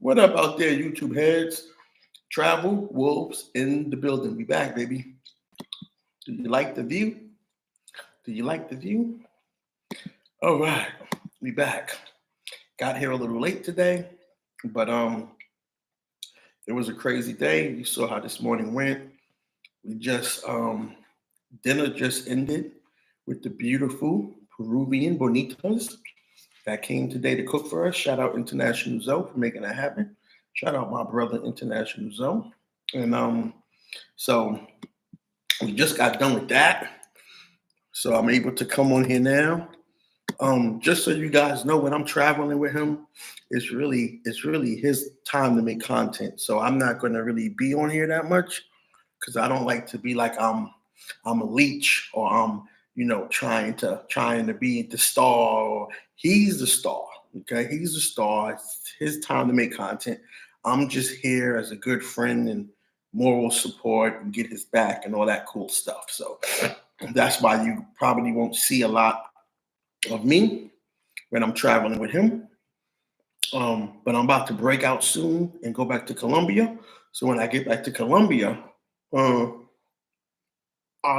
What up out there, YouTube heads? Travel wolves in the building. We back, baby. Do you like the view? Do you like the view? All right, we back. Got here a little late today, but it was a crazy day. You saw how this morning went. We just dinner just ended with the beautiful Peruvian bonitas that came today to cook for us. Shout out International Zoe for making that happen. Shout out my brother International Zoe. And so we just got done with that. So I'm able to come on here now. Just so you guys know, when I'm traveling with him, it's really his time to make content. So I'm not going to really be on here that much because I don't like to be like I'm a leech or I'm trying to be the star. He's the star. Okay, he's the star. It's his time to make content. I'm just here as a good friend and moral support and get his back and all that cool stuff. So that's why you probably won't see a lot of me when I'm traveling with him. But I'm about to break out soon and go back to Colombia. So when I get back to Colombia, I'll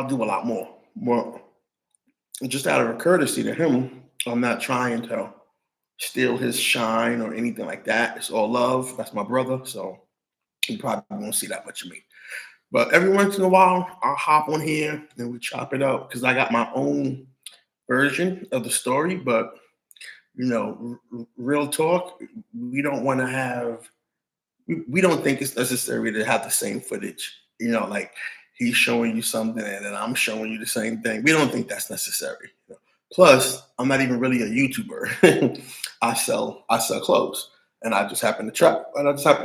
do a lot more. Well, just out of courtesy to him, I'm not trying to steal his shine or anything like that. It's all love. That's my brother. So you probably won't see that much of me. But every once in a while, I'll hop on here and we chop it up because I got my own version of the story. But, real talk, we don't want to have, we don't think it's necessary to have the same footage. Like he's showing you something and then I'm showing you the same thing. We don't think that's necessary. Plus, I'm not even really a YouTuber. I sell clothes, and I just happen to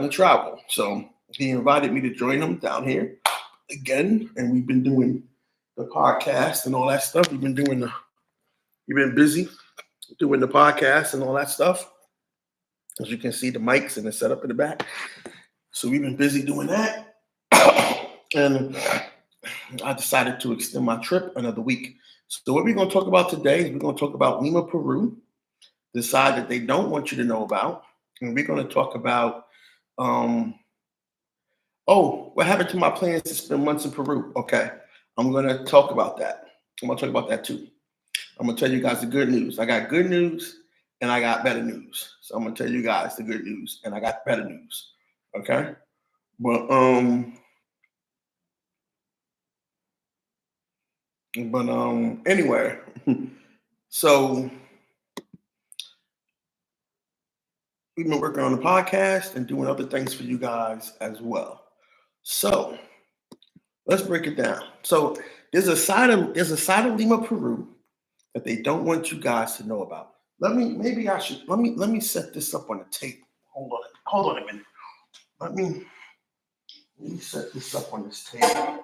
travel. So he invited me to join him down here again, and we've been doing the podcast and all that stuff. We've been busy doing the podcast and all that stuff. As you can see, the mics and the setup in the back. So we've been busy doing that, and I decided to extend my trip another week. So what we're going to talk about today is we're going to talk about Lima, Peru, the side that they don't want you to know about. And we're going to talk about, what happened to my plans to spend months in Peru? Okay, I'm going to talk about that. I'm going to talk about that too. I'm going to tell you guys the good news. I got good news and I got better news. So I'm going to tell you guys the good news and I got better news. Okay? But anyway, so we've been working on the podcast and doing other things for you guys as well. So let's break it down. So there's a side of Lima, Peru that they don't want you guys to know about. Let me set this up on the tape. Hold on a minute. Let me set this up on this table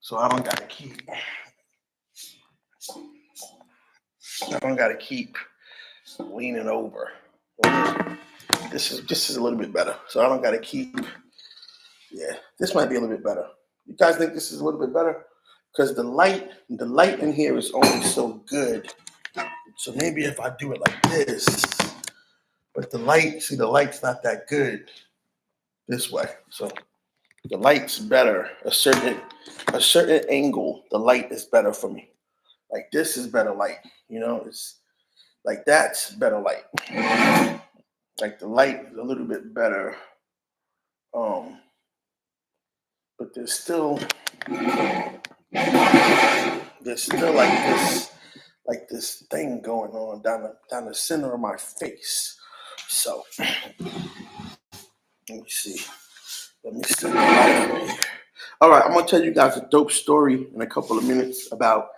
so I don't gotta keep leaning over. This is a little bit better. So I don't gotta keep. Yeah, this might be a little bit better. You guys think this is a little bit better? Because the light in here is only so good. So maybe if I do it like this, but the light's not that good this way. So the light's better. A certain angle, the light is better for me. Like this is better light. It's like that's better light. Like the light is a little bit better. But there's still like this thing going on down the center of my face. So let me see. Let me see. All right, I'm gonna tell you guys a dope story in a couple of minutes about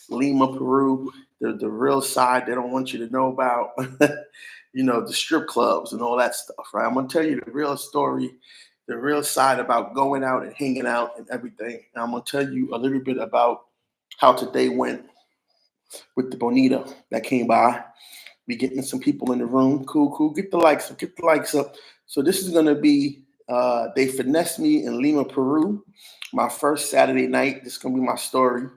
Lima, Peru, the real side they don't want you to know about. The strip clubs and all that stuff, right? I'm gonna tell you the real story, the real side about going out and hanging out and everything. And I'm gonna tell you a little bit about how today went with the bonita that came by. We getting some people in the room. Cool. Get the likes up. So this is gonna be they finessed me in Lima, Peru. My first Saturday night. This is gonna be my story.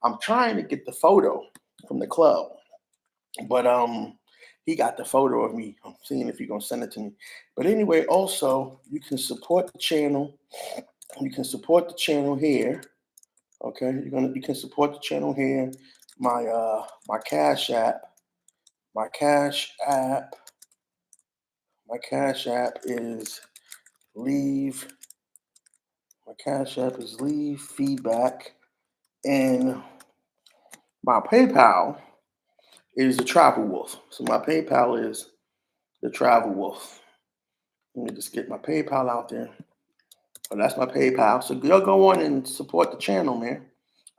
I'm trying to get the photo from the club, but He got the photo of me. I'm seeing if you're gonna send it to me. But anyway, also you can support the channel. You can support the channel here. Okay, you can support the channel here. My Cash App. My Cash App. My Cash App is leave. My Cash App is leave feedback, and my PayPal is the Travel Wolf. So my PayPal is the Travel Wolf. Let me just get my PayPal out there. Oh, that's my PayPal. So y'all go on and support the channel, man.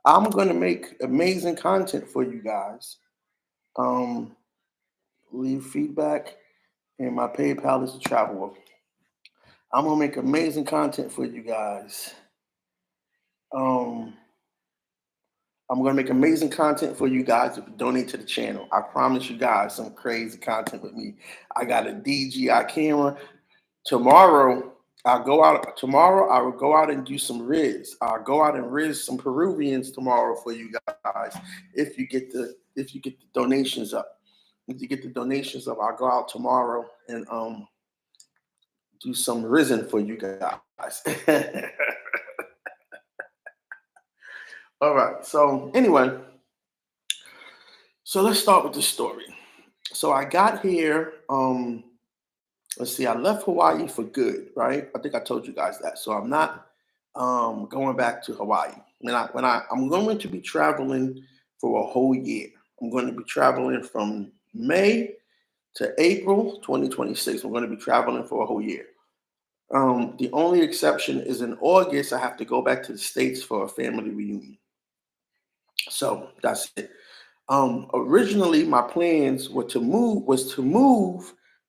I'm gonna make amazing content for you guys. Leave feedback, and my PayPal is the Travel Wolf. I'm gonna make amazing content for you guys. I'm gonna make amazing content for you guys if you donate to the channel. I promise you guys some crazy content with me. I got a DJI camera. Tomorrow I will go out and do some riz. I'll go out and riz some Peruvians tomorrow for you guys. If you get the donations up. If you get the donations up, I'll go out tomorrow and do some risen for you guys. All right. So anyway, so let's start with the story. So I got here. Let's see. I left Hawaii for good, right? I think I told you guys that. So I'm not going back to Hawaii. I'm going to be traveling for a whole year. I'm going to be traveling from May to April 2026. I'm going to be traveling for a whole year. The only exception is in August, I have to go back to the States for a family reunion. So that's it. Originally, my plans was to move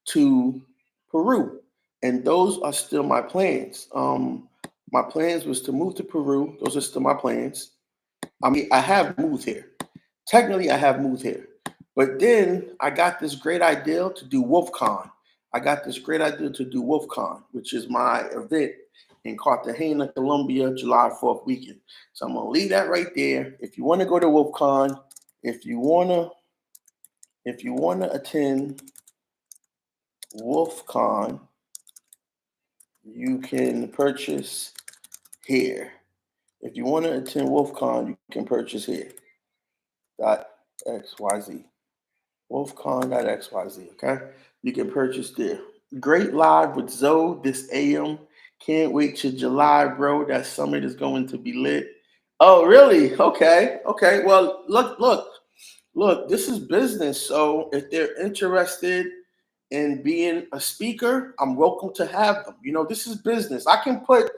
to Peru, and those are still my plans. My plans was to move to Peru. Those are still my plans. I mean, I have moved here. Technically, I have moved here, but then I got this great idea to do WilfCon. Which is my event in Cartagena, Colombia, July 4th weekend. So I'm gonna leave that right there. If you want to go to WilfCon, if you wanna attend WilfCon, you can purchase here. If you want to attend WilfCon, you can purchase here. .xyz. WilfCon.xyz. Okay, you can purchase there. Great live with Zoe this AM. Can't wait till July, bro. That summit is going to be lit. Oh, really? Okay. Well, look. This is business. So if they're interested in being a speaker, I'm welcome to have them. You know, this is business. I can put.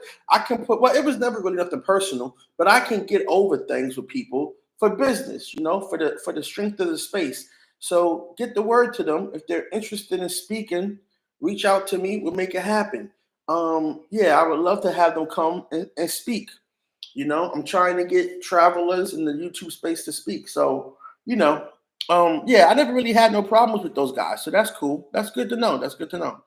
Well, it was never really nothing personal, but I can get over things with people for business. You know, for the strength of the space. So get the word to them if they're interested in speaking. Reach out to me. We'll make it happen. Yeah, I would love to have them come and speak. You know, I'm trying to get travelers in the YouTube space to speak. So, you know, yeah, I never really had no problems with those guys. So that's cool. That's good to know.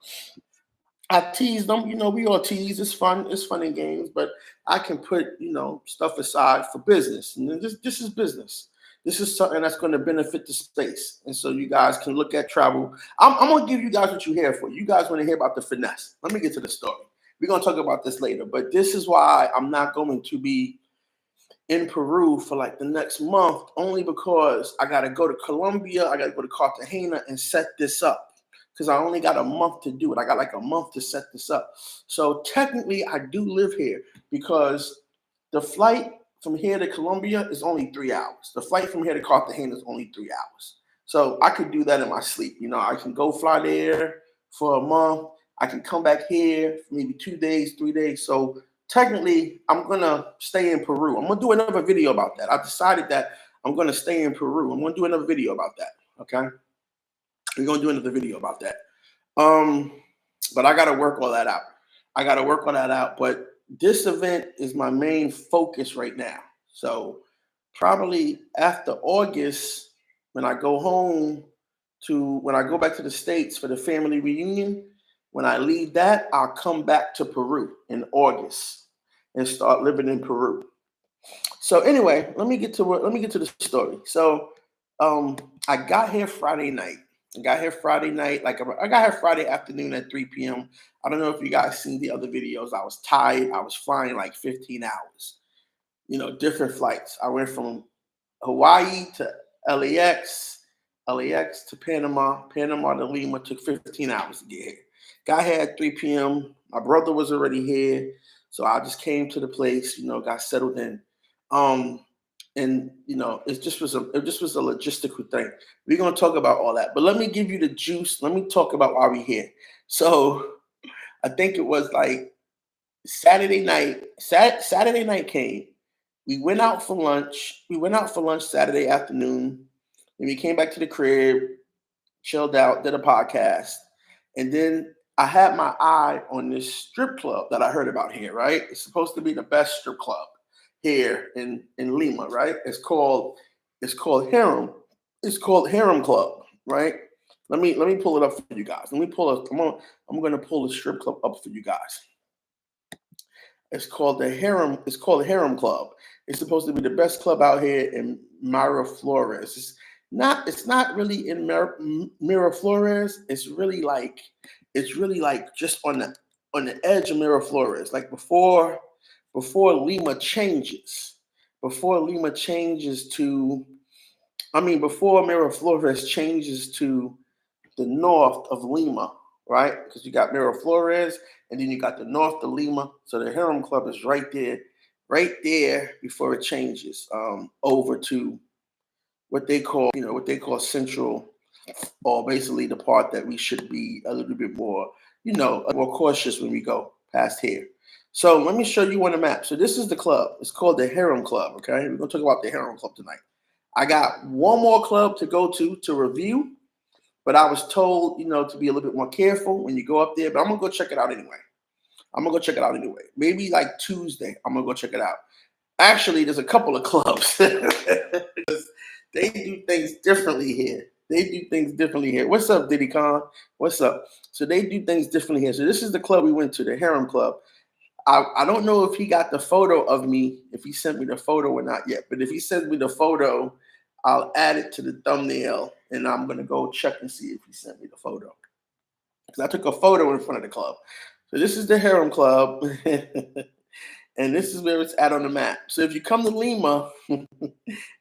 I tease them, you know, we all tease. It's fun and games, but I can put, you know, stuff aside for business. And this is business. This is something that's going to benefit the space. And so you guys can look at travel. I'm going to give you guys what you're here for. You guys want to hear about the finesse. Let me get to the story. We're going to talk about this later, but this is why I'm not going to be in Peru for like the next month, only because I got to go to Colombia. I got to go to Cartagena and set this up. Because I only got a month to do it. I got like a month to set this up. So technically, I do live here because the flight from here to Colombia is only 3 hours. The flight from here to Cartagena is only 3 hours. So I could do that in my sleep. You know, I can go fly there for a month. I can come back here for maybe 2 days, 3 days. So technically, I'm going to stay in Peru. I'm going to do another video about that. I decided that I'm going to stay in Peru. I'm going to do another video about that. Okay. We're gonna do another video about that. But I gotta work all that out. But this event is my main focus right now. So probably after August, when I go back to the States for the family reunion, when I leave that, I'll come back to Peru in August and start living in Peru. So anyway, let me get to the story. So I got here Friday night. I got here Friday night. I got here Friday afternoon at 3 p.m. I don't know if you guys seen the other videos. I was tired. I was flying like 15 hours. Different flights. I went from Hawaii to LAX, LAX to Panama, Panama to Lima. Took 15 hours to get here. Got here at 3 p.m. My brother was already here, so I just came to the place. Got settled in. And it just was a logistical thing. We're gonna talk about all that, but let me give you the juice. Let me talk about why we're here. So I think it was like Saturday night. Saturday night came. We went out for lunch. Saturday afternoon, and we came back to the crib, chilled out, did a podcast, and then I had my eye on this strip club that I heard about here. Right, it's supposed to be the best strip club here in Lima, right? It's called Harem. It's called Harem Club, right? Let me pull it up for you guys. I'm gonna pull the strip club up for you guys. It's called the Harem. It's called Harem Club. It's supposed to be the best club out here in Miraflores. It's not really in Miraflores. It's really like just on the edge of Miraflores, like before Lima changes. Before Miraflores changes to the north of Lima, right? Because you got Miraflores, and then you got the north of Lima. So the Harem Club is right there before it changes over to what they call Central, or basically the part that we should be a little bit more, more cautious when we go past here. So let me show you on the map. So this is the club. It's called the Harem Club, okay? We're going to talk about the Harem Club tonight. I got one more club to go to review, but I was told, to be a little bit more careful when you go up there, but I'm going to go check it out anyway. Maybe like Tuesday, I'm going to go check it out. Actually, there's a couple of clubs. They do things differently here. What's up, Diddy Khan? What's up? So they do things differently here. So this is the club we went to, the Harem Club. I don't know if he got the photo of me, if he sent me the photo or not yet. But if he sends me the photo, I'll add it to the thumbnail, and I'm going to go check and see if he sent me the photo. Because I took a photo in front of the club. So this is the Harem Club. And this is where it's at on the map. So if you come to Lima and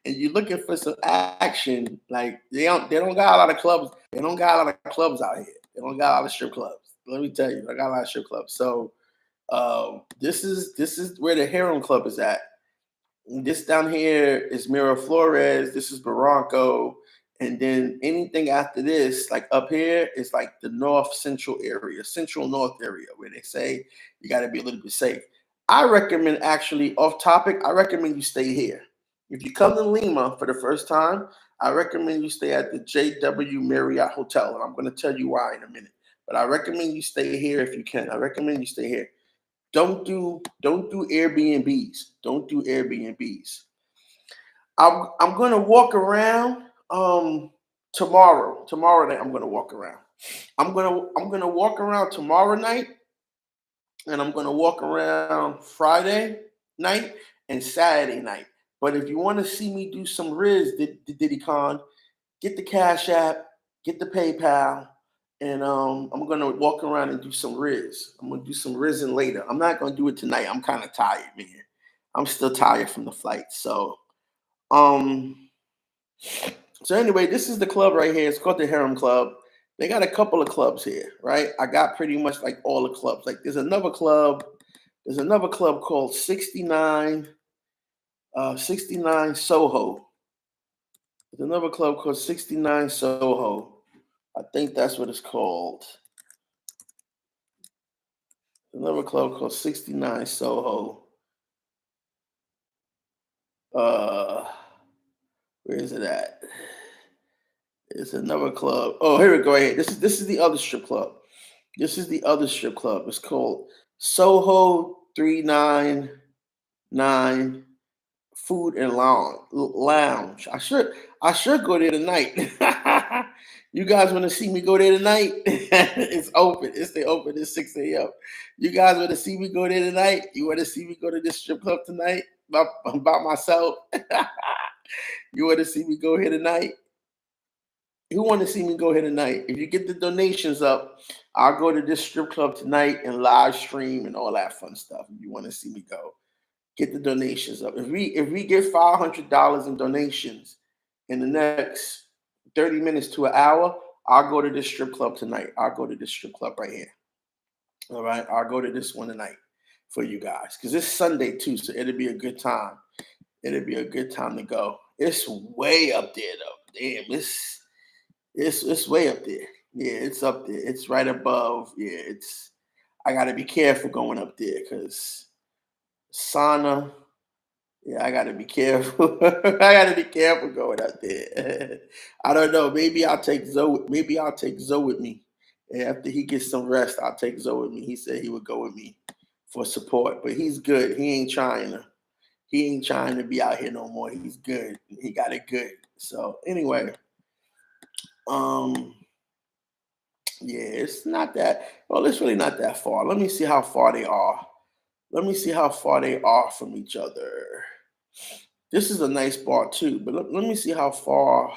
you're looking for some action, like they don't got a lot of clubs. They don't got a lot of clubs out here. They don't got a lot of strip clubs. Let me tell you, I got a lot of strip clubs. So this is where the Harem Club is at. This down here is Miraflores. This is Barranco. And then anything after this, like up here, is like the central north area, where they say you got to be a little bit safe. I recommend, actually, off topic, I recommend you stay here. If you come to Lima for the first time, I recommend you stay at the JW Marriott Hotel. And I'm going to tell you why in a minute. But I recommend you stay here if you can. I recommend you stay here. Don't do Airbnbs. Don't do Airbnbs. I'm going to walk around tomorrow. Tomorrow night I'm going to walk around. I'm going to walk around tomorrow night. And I'm going to walk around Friday night and Saturday night. But if you want to see me do some Riz, Diddy Khan, get the Cash App, get the PayPal, and I'm going to walk around and do some Riz. I'm going to do some Rizzing later. I'm not going to do it tonight. I'm kind of tired, man. I'm still tired from the flight. So anyway, this is the club right here. It's called the Harem Club. They got a couple of clubs here, right? I got pretty much like all the clubs. Like there's another club called 69 Soho. There's another club called 69 Soho. I think that's what it's called. Another club called 69 Soho. Where is it at? It's another club. Oh, here we go. Right here. This is the other strip club. It's called Soho 399 Food and Lounge. I should go there tonight. You guys want to see me go there tonight? It's open. It's open at 6 a.m. You guys want to see me go there tonight? You want to see me go to this strip club tonight by myself? You want to see me go here tonight? you want to see me go here tonight, if you get the donations up, I'll go to this strip club tonight and live stream and all that fun stuff. If you want to see me go, get the donations up. If we get $500 in donations in the next 30 minutes to an hour, I'll go to this strip club tonight. I'll go to this strip club right here. All right, I'll go to this one tonight for you guys because it's Sunday too, so it'll be a good time. It'll be a good time to go. It's way up there though. Damn, it's way up there. Yeah, it's up there. It's right above. Yeah, I gotta be careful going up there because sauna. Yeah, I gotta be careful. I gotta be careful going up there. I don't know. Maybe I'll take Zoe. Maybe I'll take Zoe with me. And after he gets some rest, I'll take Zoe with me. He said he would go with me for support, but he's good. He ain't trying to be out here no more. He's good. He got it good. So anyway, yeah, it's not that. Well, it's really not that far. Let me see how far they are. Let me see how far they are from each other. This is a nice bar too, but let me see how far.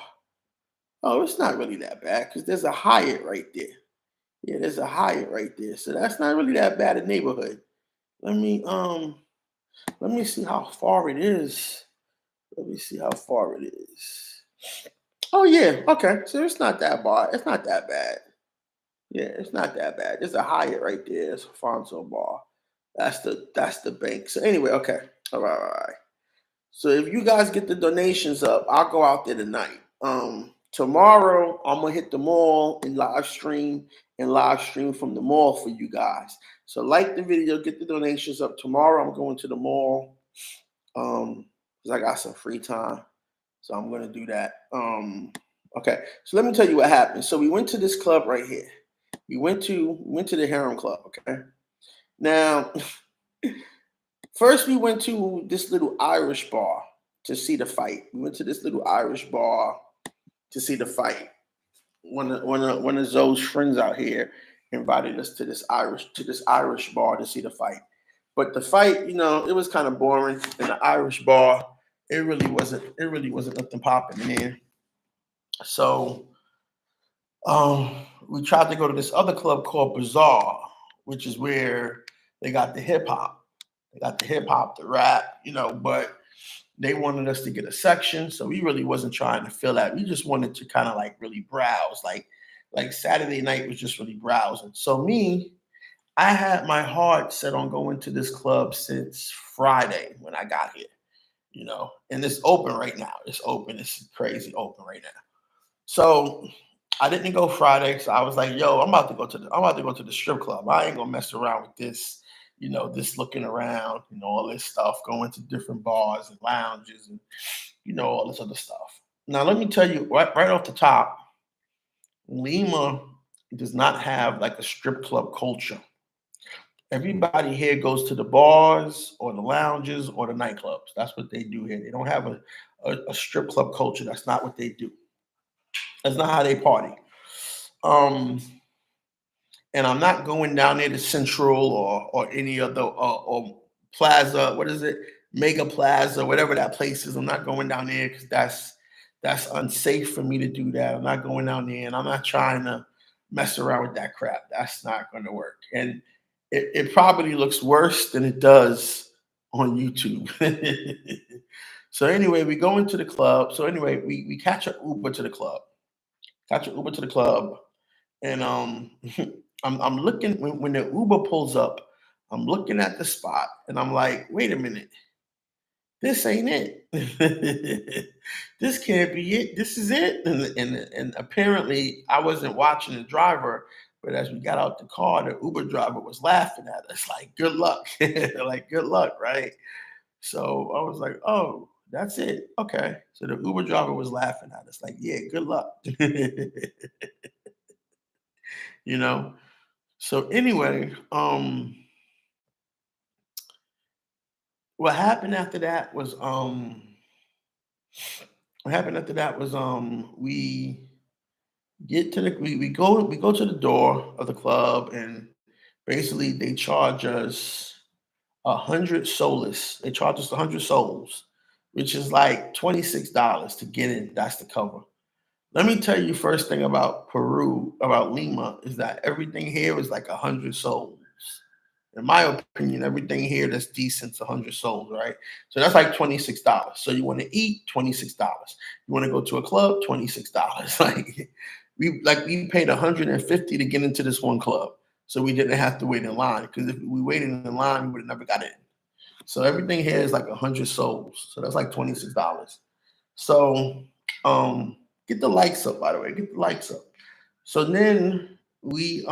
Oh, it's not really that bad because there's a Hyatt right there. Yeah, there's a Hyatt right there, so that's not really that bad a neighborhood. Let me see how far it is. Let me see how far it is. Oh yeah, okay. So it's not that bad. It's not that bad. Yeah, it's not that bad. There's a Hyatt right there. It's a Fonzo bar. That's the bank. So anyway, okay. All right, all right. So if you guys get the donations up, I'll go out there tonight. Tomorrow I'm gonna hit the mall and live stream from the mall for you guys. So like the video, get the donations up. Tomorrow I'm going to the mall. Because I got some free time. So I'm gonna do that. Okay. So let me tell you what happened. So we went to this club right here. We went to the Harem Club, okay? Now, first we went to this little Irish bar to see the fight. We went to this little Irish bar to see the fight. One of Zoe's friends out here invited us to this Irish bar to see the fight. But the fight, it was kind of boring in the Irish bar. It really wasn't nothing popping in there. So we tried to go to this other club called Bazaar, which is where they got the hip hop. They got the hip hop, the rap, but they wanted us to get a section. So we really wasn't trying to fill that. We just wanted to kind of like really browse. Like Saturday night was just really browsing. So I had my heart set on going to this club since Friday when I got here, and it's open right now. It's open. It's crazy open right now. So I didn't go Friday. So I was like, yo, I'm about to go to the strip club. I ain't gonna mess around with this, this looking around, all this stuff, going to different bars and lounges and, all this other stuff. Now, let me tell you right off the top, Lima does not have like a strip club culture. Everybody here goes to the bars or the lounges or the nightclubs. That's what they do here. They don't have a strip club culture. That's not what they do. That's not how they party. And I'm not going down there to Central or any other or Plaza. What is it? Mega Plaza, whatever that place is. I'm not going down there because that's unsafe for me to do that. I'm not going down there, and I'm not trying to mess around with that crap. That's not going to work. And it probably looks worse than it does on YouTube. So anyway, we go into the club. So anyway, we catch an Uber to the club. And I'm looking when the Uber pulls up. I'm looking at the spot, and I'm like, wait a minute, this ain't it. This can't be it. This is it. And apparently, I wasn't watching the driver. But as we got out the car, the Uber driver was laughing at us, like, good luck. Like, good luck, right? So I was like, oh, that's it. Okay. So the Uber driver was laughing at us, like, yeah, good luck. So anyway, what happened after that was we get to we go to the door of the club, and basically they charge us 100 soles. They charge us 100 soles, which is like $26 to get in. That's the cover. Let me tell you first thing about Peru, about Lima, is that everything here is like 100 souls. In my opinion, everything here that's decent is 100 souls, right? So that's like $26. So you want to eat, $26. You want to go to a club, $26. Like we paid 150 to get into this one club. So we didn't have to wait in line. Because if we waited in line, we would have never got in. So everything here is like 100 souls. So that's like $26. So get the likes up, by the way. Get the likes up. So then we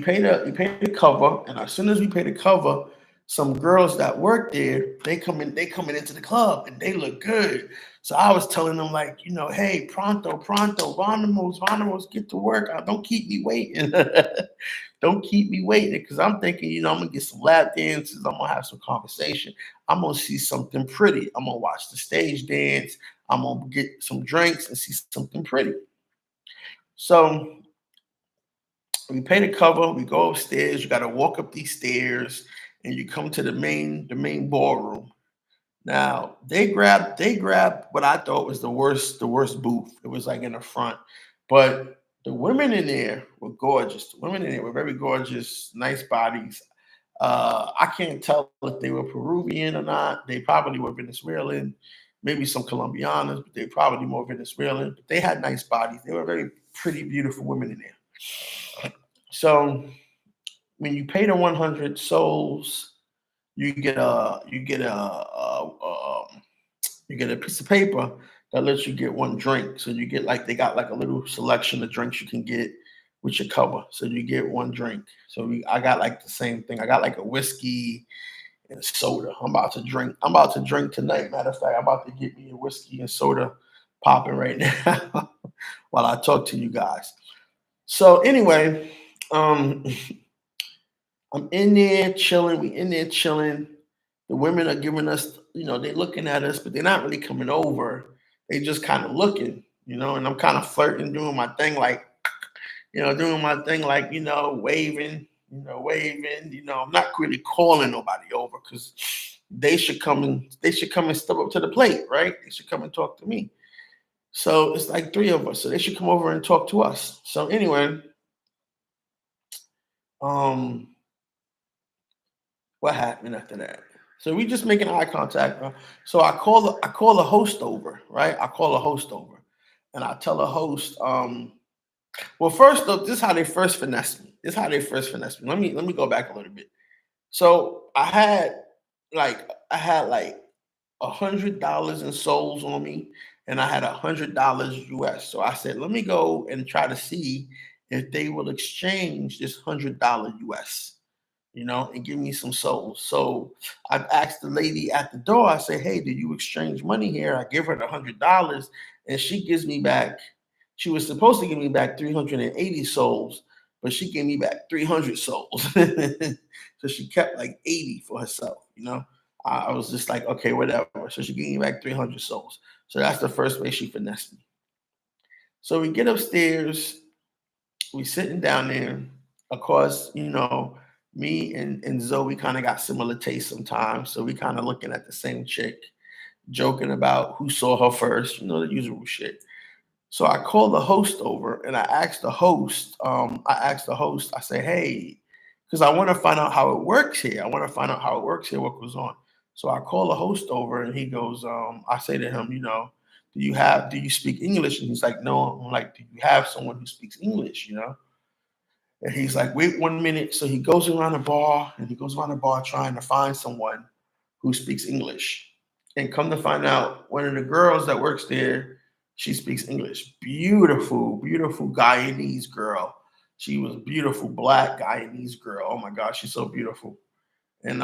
pay the cover, and as soon as we pay the cover, some girls that work there, they coming into the club and they look good. So I was telling them like, hey, pronto, pronto, vamos, get to work. Don't keep me waiting. Don't keep me waiting because I'm thinking, I'm gonna get some lap dances. I'm gonna have some conversation. I'm gonna see something pretty. I'm gonna watch the stage dance. I'm gonna get some drinks and see something pretty. So we pay the cover, we go upstairs, you gotta walk up these stairs, and you come to the main ballroom. Now they grabbed what I thought was the worst booth. It was like in the front. But the women in there were gorgeous. The women in there were very gorgeous, nice bodies. I can't tell if they were Peruvian or not. They probably were Venezuelan, maybe some Colombianas, but they probably more Venezuelan. But they had nice bodies. They were very pretty, beautiful women in there. So when you pay the 100 souls, you get a piece of paper that lets you get one drink. So you get like they got like a little selection of drinks you can get with your cover. So you get one drink. So I got like the same thing. I got like a whiskey and a soda. I'm about to drink. I'm about to drink tonight. Matter of fact, I'm about to get me a whiskey and soda popping right now while I talk to you guys. So anyway, um, I'm in there chilling. We in there chilling. The women are giving us, they're looking at us, but they're not really coming over. They just kind of looking, and I'm kind of flirting, doing my thing, like, waving, waving. I'm not really calling nobody over because they should come and step up to the plate, right? They should come and talk to me. So it's like three of us. So they should come over and talk to us. So anyway, um, what happened after that? So we just making eye contact. So I call the host over, right? I call the host over, and I tell the host, well, first though, this is how they first finessed me. This is how they first finessed me. Let me go back a little bit. So I had like $100 in souls on me, and I had $100 US. So I said, let me go and try to see if they will exchange this $100 US, and give me some souls. So I asked the lady at the door, I said, hey, did you exchange money here? I give her the $100, and she gives me back, she was supposed to give me back 380 souls, but she gave me back 300 souls. So she kept like 80 for herself, I was just like, okay, whatever. So she gave me back 300 souls. So that's the first way she finessed me. So we get upstairs, we sitting down there. Of course, me and Zoe kind of got similar tastes sometimes. So we kind of looking at the same chick, joking about who saw her first, the usual shit. So I called the host over and I asked the host, I say, hey, because I want to find out how it works here. I want to find out how it works here, what goes on. So I call the host over and he goes, I say to him, do you speak English? And he's like, no. I'm like, do you have someone who speaks English? And he's like, wait 1 minute. So he goes around the bar and he goes around the bar trying to find someone who speaks English. And come to find out, one of the girls that works there, she speaks English. Beautiful, beautiful Guyanese girl. She was beautiful, black Guyanese girl. Oh my gosh, she's so beautiful. And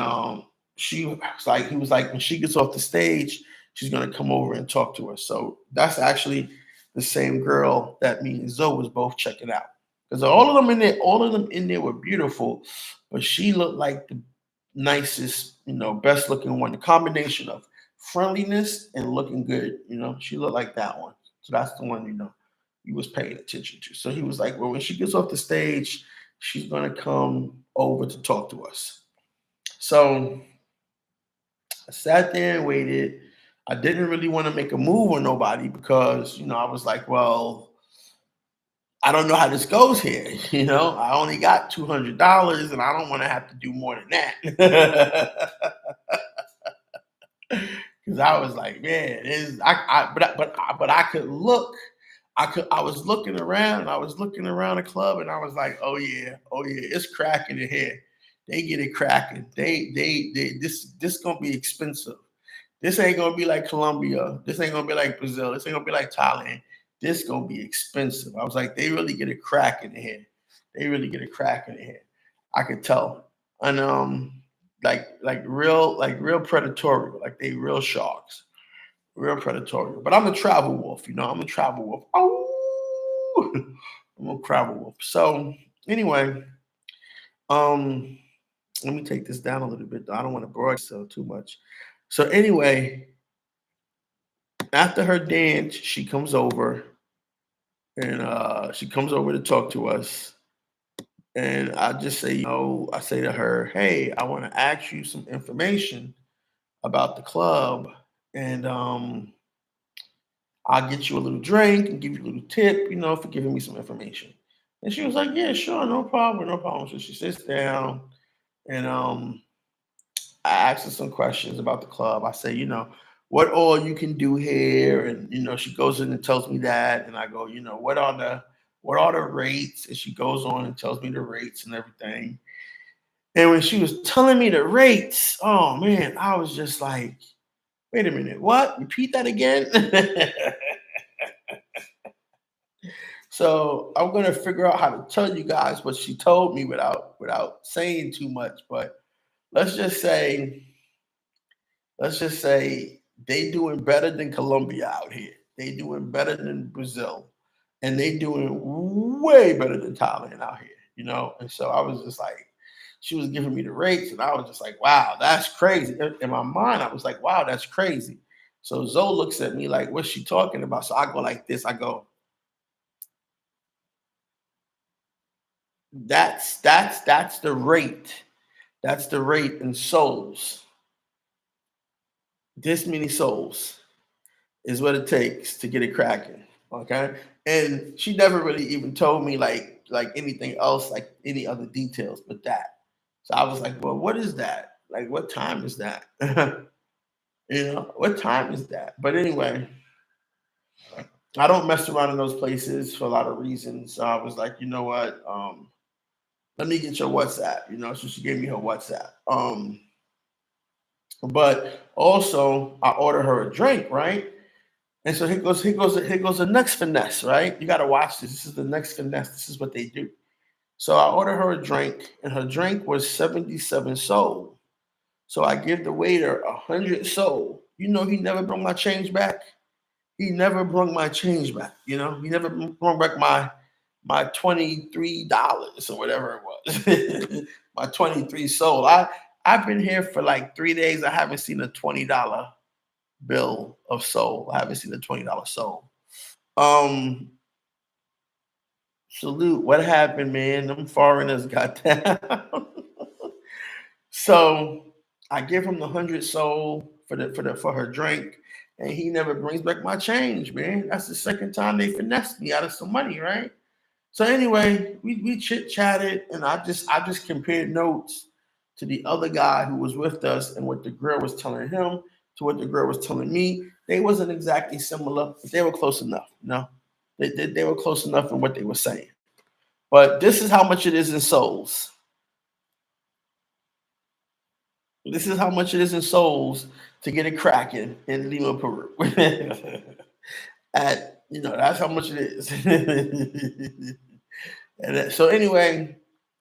he was like, when she gets off the stage, she's gonna come over and talk to us. So that's actually the same girl that me and Zoe was both checking out. Because all of them in there were beautiful, but she looked like the nicest, best looking one. The combination of friendliness and looking good, she looked like that one. So that's the one, he was paying attention to. So he was like, well, when she gets off the stage, she's gonna come over to talk to us. So I sat there and waited. I didn't really want to make a move on nobody because, I was like, well, I don't know how this goes here. I only got $200 and I don't want to have to do more than that. Because I was like, man, but I could look. I was looking around. I was looking around the club, and I was like, oh yeah, it's cracking in here. They get it cracking. This gonna be expensive. This ain't gonna be like Colombia. This ain't gonna be like Brazil. This ain't gonna be like Thailand. This gonna be expensive. I was like, they really get it cracking in here. They really get it cracking in here. I could tell. And like real predatory, like they real sharks, real predatory. But I'm a travel wolf, I'm a travel wolf. Oh, I'm a travel wolf. So anyway, um, let me take this down a little bit. Though. I don't want to broad so too much. So anyway, after her dance, she comes over and she comes over to talk to us. And I just say, I say to her, hey, I want to ask you some information about the club. And I'll get you a little drink and give you a little tip, for giving me some information. And she was like, yeah, sure, no problem, no problem. So she sits down and I asked her some questions about the club. I say, what all you can do here, and she goes in and tells me that, and I go, what are the rates? And she goes on and tells me the rates and everything. And when she was telling me the rates, oh man, I was just like, wait a minute, what? Repeat that again. So I'm gonna figure out how to tell you guys what she told me without saying too much. But let's just say let's just say they doing better than Colombia out here. They doing better than Brazil, and they doing way better than Thailand out here. And so I was just like, she was giving me the rates, and I was just like, wow, that's crazy. In my mind, I was like, wow, that's crazy. So Zoe looks at me like, what's she talking about? So I go like this. I go, that's the rate. That's the rate in souls. This many souls is what it takes to get it cracking. Okay. And she never really even told me like anything else, like any other details but that. So I was like, well, what is that? Like what time is that? What time is that? But anyway, I don't mess around in those places for a lot of reasons. So I was like, you know what? Let me get your WhatsApp, So she gave me her WhatsApp. But also I order her a drink, right? And so here goes the next finesse, right? You gotta watch this. This is the next finesse. This is what they do. So I order her a drink, and her drink was 77 soul. So I give the waiter 100 soul. He never brought my change back. He never brought my change back. He never brought back my $23 or whatever it was. My 23 soul. I've been here for like 3 days. I haven't seen a $20 bill of soul. I haven't seen a $20 soul. Salute. What happened, man? Them foreigners got down. So I give him the 100 soul for her drink, and he never brings back my change, man. That's the second time they finessed me out of some money, right? So anyway, we chit chatted, and I just compared notes to the other guy who was with us and what the girl was telling him to what the girl was telling me. They wasn't exactly similar, but they were close enough. They were close enough in what they were saying. But this is how much it is in souls. This is how much it is in souls to get it cracking in Lima, Peru. That's how much it is. So anyway,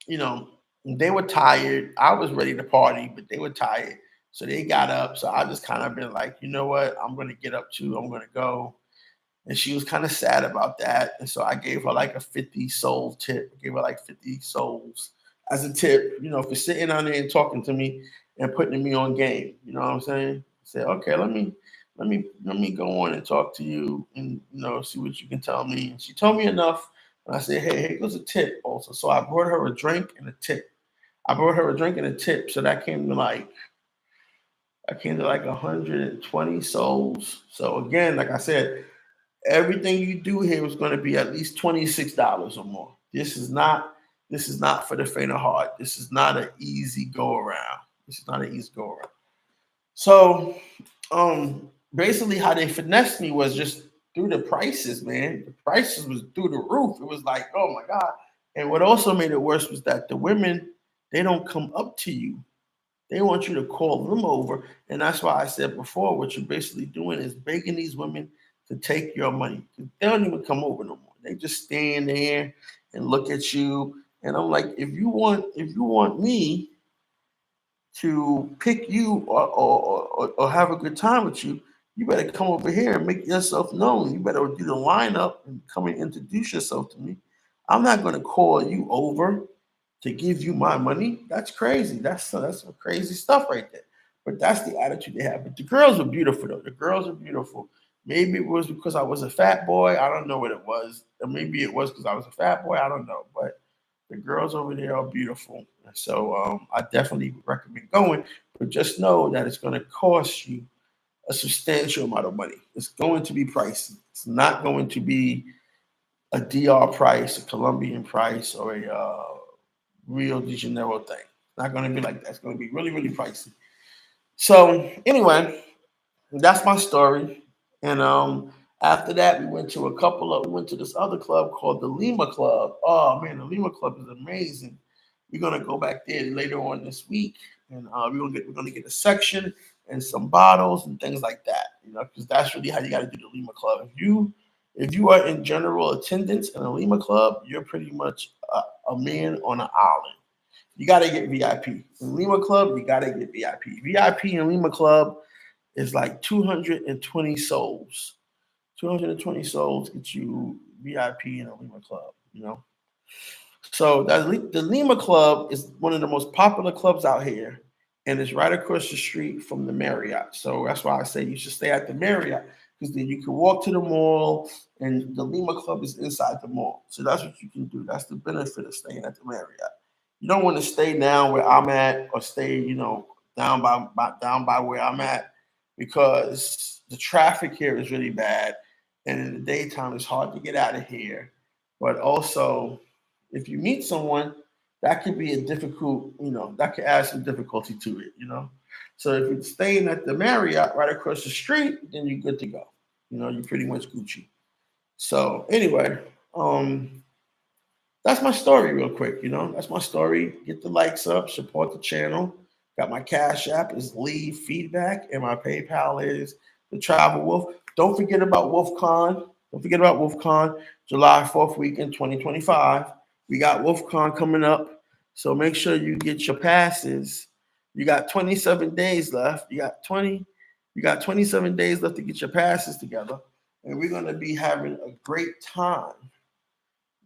you know, they were tired. I was ready to party, but they were tired. So they got up. So I just kind of been like, you know what? I'm gonna get up too. I'm gonna go. And she was kind of sad about that. And so I gave her like a 50 soul tip. I gave her like 50 souls as a tip, for sitting on there and talking to me and putting me on game. You know what I'm saying? I said, okay, let me go on and talk to you and see what you can tell me. And she told me enough. And I said, hey, goes a tip also. So I brought her a drink and a tip. I brought her a drink and a tip. So that came to like I came to like 120 souls. So again, like I said, everything you do here is going to be at least $26 or more. This is not for the faint of heart. This is not an easy go around. This is not an easy go around. So basically how they finessed me was just through the prices, man. The prices was through the roof. It was like, oh my God. And what also made it worse was that the women, they don't come up to you. They want you to call them over. And that's why I said before, what you're basically doing is begging these women to take your money. They don't even come over no more. They just stand there and look at you. And I'm like, if you want me to pick you or have a good time with you, you better come over here and make yourself known. You better do the lineup and come and introduce yourself to me. I'm not going to call you over to give you my money. That's crazy. That's some crazy stuff right there. But that's the attitude they have. But the girls are beautiful though. The girls are beautiful. Maybe it was because I was a fat boy. I don't know what it was. Or maybe it was because I was a fat boy. I don't know. But the girls over there are beautiful. So I definitely recommend going. But just know that it's going to cost you a substantial amount of money. It's going to be pricey. It's not going to be a DR price, a Colombian price, or a Rio de Janeiro thing. It's not going to be like that. It's going to be really, really pricey. So anyway, that's my story. And after that, we went to this other club called the Lima Club. Oh man, the Lima Club is amazing. We're gonna go back there later on this week, and we're gonna get a section and some bottles and things like that. You know, because that's really how you got to do the Lima Club. If you are in general attendance in a Lima Club, you're pretty much a man on an island. You got to get VIP. In Lima Club, you got to get VIP. VIP in Lima Club is like 220 souls. 220 souls get you VIP in a Lima Club, you know? So the Lima Club is one of the most popular clubs out here, and it's right across the street from the Marriott. So that's why I say you should stay at the Marriott, because then you can walk to the mall, and the Lima Club is inside the mall. So that's what you can do. That's the benefit of staying at the Marriott. You don't want to stay down where I'm at, or stay, down by where I'm at, because the traffic here is really bad, and in the daytime it's hard to get out of here. But also, if you meet someone, that could be a difficult, that could add some difficulty to it, So if you're staying at the Marriott right across the street, then you're good to go. You're pretty much Gucci. So anyway, that's my story real quick. That's my story. Get the likes up, support the channel. Got my Cash App is leavefeedback, and my PayPal is the Travel Wolf. Don't forget about WilfCon. Don't forget about WilfCon, July 4th weekend, 2025. We got WilfCon coming up, so make sure you get your passes. You got 27 days left. You got 27 days left to get your passes together, and we're going to be having a great time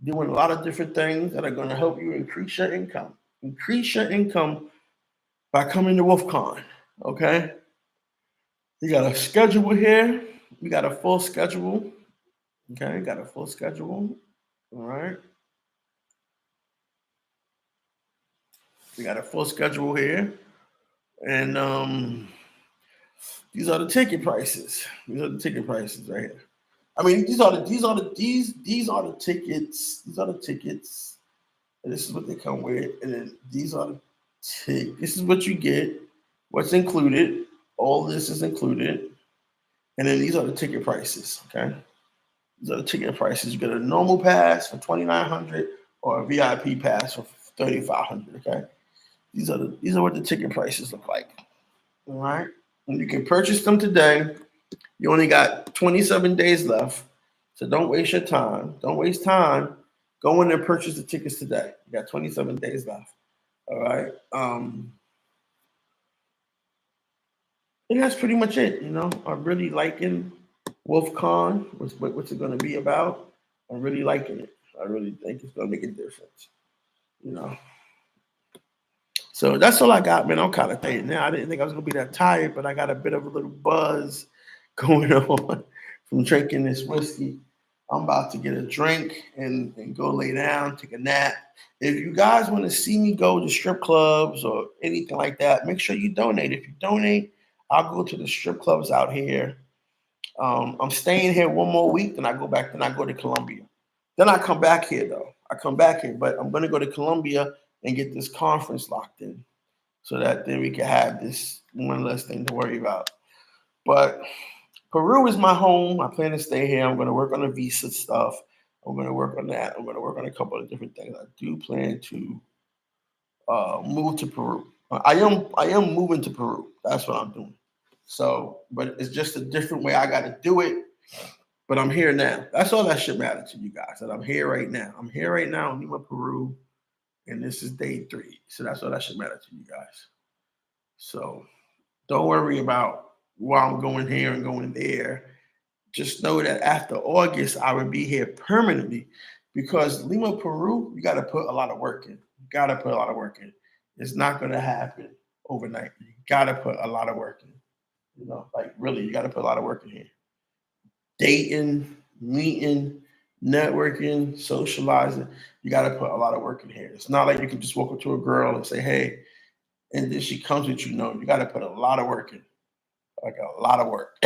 doing a lot of different things that are going to help you increase your income. Increase your income by coming to WilfCon, okay? You got a schedule here. We got a full schedule. Okay, got a full schedule. All right. We got a full schedule here. And these are the ticket prices. These are the ticket prices right here. I mean, these are the tickets. These are the tickets. And this is what they come with. And then these are the this is what you get. What's included. All this is included. And then these are the ticket prices. Okay. These are the ticket prices. You get a normal pass for $2,900 or a VIP pass for $3,500. Okay. These are what the ticket prices look like. All right. And you can purchase them today. You only got 27 days left. So don't waste your time. Don't waste time. Go in and purchase the tickets today. You got 27 days left. All right. And that's pretty much it. I'm really liking WilfCon. What's it going to be about? I'm really liking it. I really think it's going to make a difference. So that's all I got, man. I'm kind of tired now. I didn't think I was going to be that tired, but I got a bit of a little buzz going on from drinking this whiskey. I'm about to get a drink and go lay down, take a nap. If you guys want to see me go to strip clubs or anything like that, make sure you donate. If you donate, I'll go to the strip clubs out here. I'm staying here one more week, then I go back, then I go to Colombia. Then I come back here though. I come back here, but I'm gonna go to Colombia and get this conference locked in so that then we can have this one less thing to worry about. But Peru is my home. I plan to stay here. I'm gonna work on the visa stuff. I'm gonna work on that. I'm gonna work on a couple of different things. I do plan to move to Peru. I am moving to Peru. That's what I'm doing. So, but it's just a different way I got to do it. But I'm here now. That's all that should matter to you guys. That I'm here right now. I'm here right now in Lima, Peru, and this is day 3. So that's all that should matter to you guys. So don't worry about why I'm going here and going there. Just know that after August, I would be here permanently because Lima, Peru, you got to put a lot of work in. You got to put a lot of work in. It's not going to happen overnight. You got to put a lot of work in. You know, like really, you got to put a lot of work in here. Dating, meeting, networking, socializing. You got to put a lot of work in here. It's not like you can just walk up to a girl and say, hey, and then she comes with you. No, you got to put a lot of work in. Like a lot of work.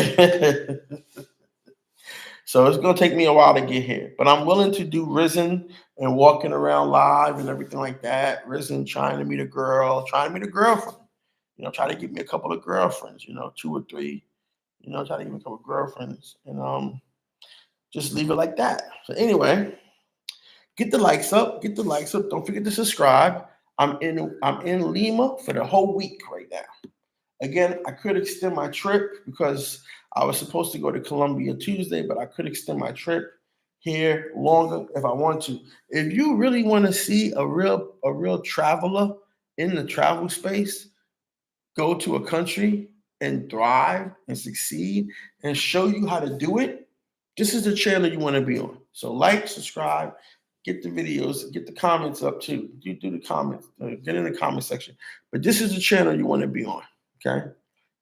So it's going to take me a while to get here, but I'm willing to do Risen and walking around live and everything like that. Risen trying to meet a girl, trying to meet a girlfriend, try to get me a couple of girlfriends, 2 or 3, try to get me a couple of girlfriends and just leave it like that. So anyway, get the likes up, Don't forget to subscribe. I'm in Lima for the whole week right now. Again, I could extend my trip because I was supposed to go to Colombia Tuesday, but I could extend my trip here longer if I want to. If you really want to see a real traveler in the travel space, go to a country and thrive and succeed and show you how to do it, this is the channel you want to be on. So like, subscribe, get the videos, get the comments up too. Do the comments, get in the comment section. But this is the channel you want to be on. Okay,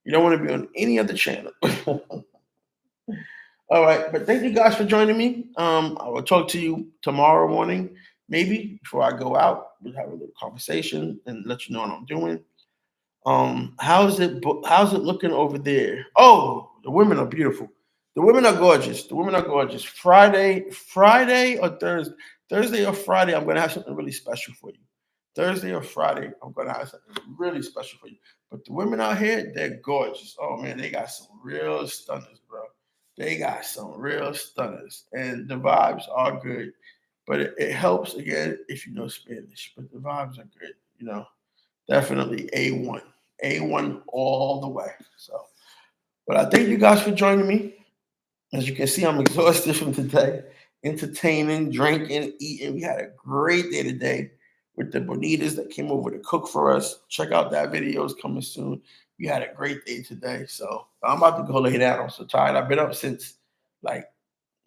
you don't want to be on any other channel. All right, but thank you guys for joining me. I will talk to you tomorrow morning, maybe before I go out. We'll have a little conversation and let you know what I'm doing. How's it looking over there? Oh, the women are beautiful. The women are gorgeous. Friday or Thursday or Friday, I'm gonna have something really special for you. Thursday or Friday, I'm gonna have something really special for you. But the women out here, they're gorgeous. Oh man, they got some real stunners, bro. They got some real stunners, and the vibes are good. But it helps again if you know Spanish. But the vibes are good, definitely A1. A1 all the way. So, but I thank you guys for joining me. As you can see, I'm exhausted from today. Entertaining, drinking, eating. We had a great day today with the bonitas that came over to cook for us. Check out that video. It's coming soon. We had a great day today. So I'm about to go lay down. I'm so tired. I've been up since like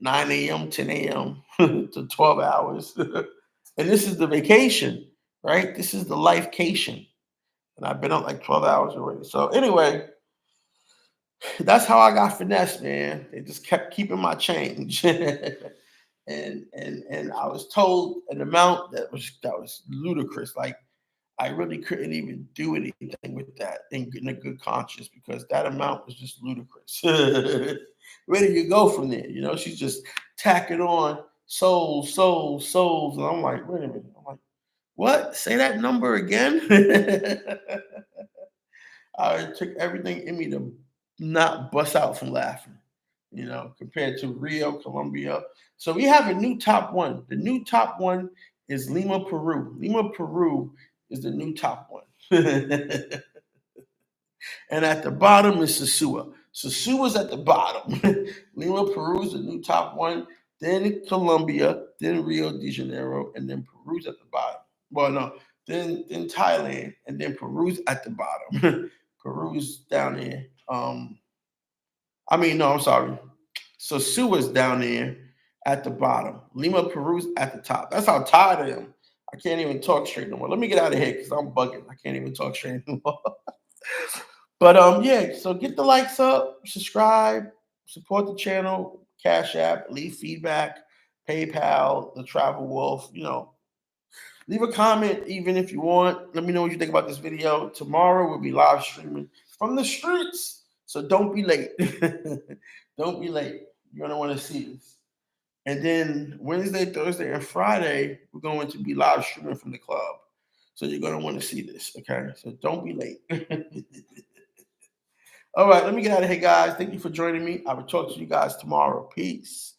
9 a.m., 10 a.m. to 12 hours. And this is the vacation, right? This is the lifecation. And I've been up like 12 hours already. So anyway, that's how I got finessed, man. They just kept keeping my change. and I was told an amount that was ludicrous. Like I really couldn't even do anything with that in a good conscience because that amount was just ludicrous. Where do you go from there? She's just tacking on souls. And I'm like, wait a minute. I'm like, what? Say that number again? I took everything in me to not bust out from laughing, compared to Rio, Colombia. So we have a new top one. The new top one is Lima, Peru. Lima, Peru is the new top one. And at the bottom is Sosua. Sosua's at the bottom. Lima, Peru is the new top one. Then Colombia, then Rio de Janeiro, and then Peru's at the bottom. Well, no, then Thailand, and then Peru's at the bottom. Peru's down there. No, I'm sorry. Sosua's down there at the bottom. Lima, Peru's at the top. That's how tired I am. I can't even talk straight no more. Let me get out of here because I'm bugging. I can't even talk straight anymore. But yeah, so get the likes up, subscribe, support the channel, Cash App, leave feedback, PayPal, the Travel Wolf, leave a comment even if you want. Let me know what you think about this video. Tomorrow we'll be live streaming from the streets So don't be late. Don't be late. You're gonna want to see this. And then Wednesday, Thursday, and Friday, we're going to be live streaming from the club. So you're gonna want to see this. Okay. So don't be late. All right, let me get out of here, guys. Thank you for joining me. I will talk to you guys tomorrow. Peace.